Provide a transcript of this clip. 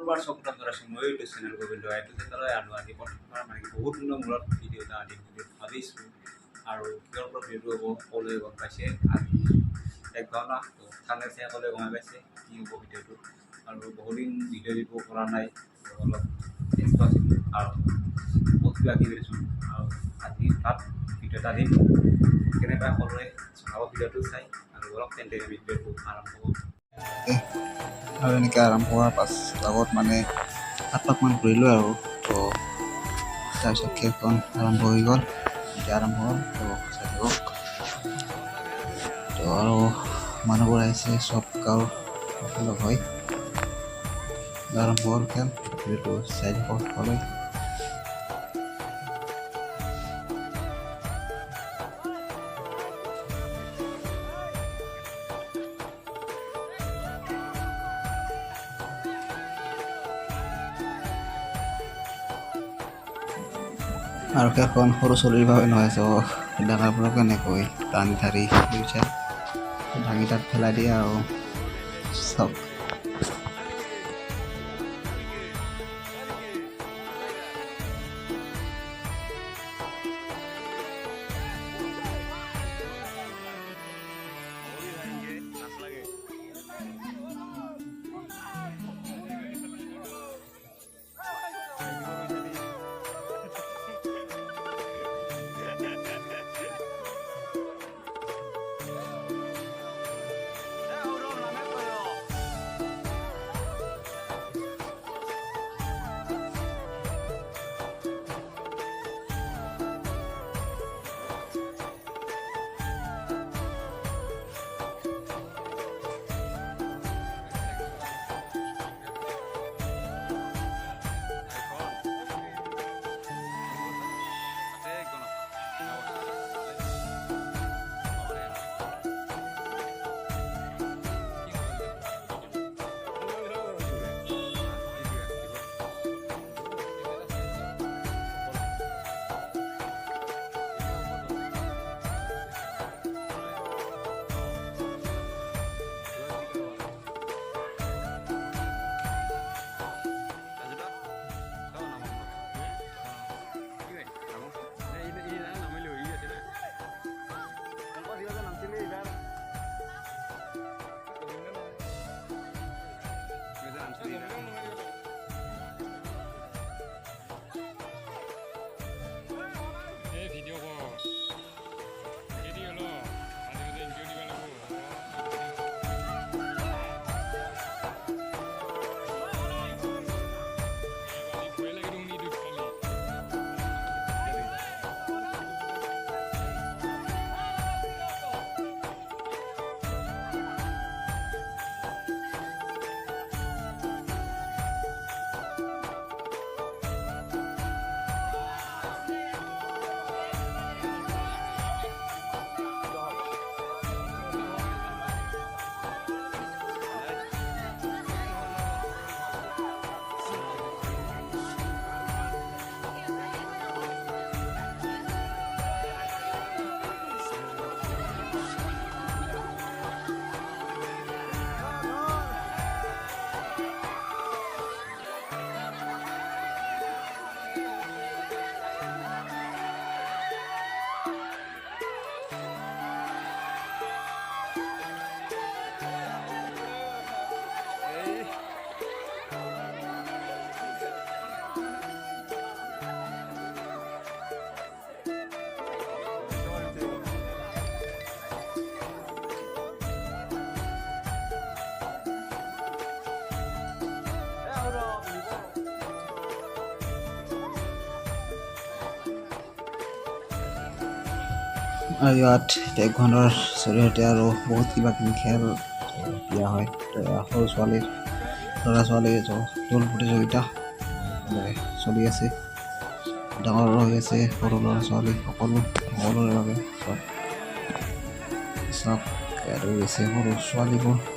শুক্ৰবাৰ চক্ৰত ধৰাছোঁ মই ইউটিউব চেনেল গোবিন্দ এইটোতে তই আৰু আজি প্ৰথমবাৰ মানে বহুত দিনৰ মূৰত ভিডিঅ' এটা আনিম বুলি ভাবিছোঁ আৰু কিহৰ ওপৰত ভিডিঅ' হ'ব সকলোৱে গম পাইছে আজি এক ঘণ্টা চালে সকলোৱে গম পাইছে কি হ'ব ভিডিঅ'টো আৰু বহুদিন ভিডিঅ' দিব পৰা নাই অলপ ব্যস্ত আছিলোঁ আৰু বহুত কিবা কিবি দিছোঁ আৰু আজি তাত ভিডিঅ' এটা দিম কেনেকৈ সকলোৱে চাব ভিডিঅ'টো চাই আৰু অলপ তেন্তে ভিডিঅ'টো আৰম্ভ হ'ব আৰু এনেকৈ আৰম্ভ হোৱাৰ আগত মানে 7 পাকমান ঘূৰিলোঁ আৰু তো তাৰপিছত খেলখন আৰম্ভ হৈ গ'ল এতিয়া আৰম্ভ হ'ল তো চাই থাকক তো আৰু মানুহবোৰ আহিছে চব গাঁৱৰ লগ হৈ আৰম্ভ হ'ল খেল ভিডিঅ'টো চাই থাকক সকলোৱে আৰু খেলখন সৰু চলিৰ বাবে নহয় চ ডাঙৰবোৰক এনেকৈ টানি ধাৰি বুজিছা ভাঙি তাত পেলাই দিয়ে আৰু চব আৰু ইয়াত টেকৱাণ্ডৰ জৰিয়তে আৰু বহুত কিবা কিবি খেল দিয়া হয় সৰু ছোৱালীৰ ল'ৰা ছোৱালীৰ দৌৰ প্ৰতিযোগিতা চলি আছে ডাঙৰ হৈ আছে সৰু ল'ৰা ছোৱালী সকলোৰে বাবে চব দৌৰিছে সৰু ছোৱালীবোৰ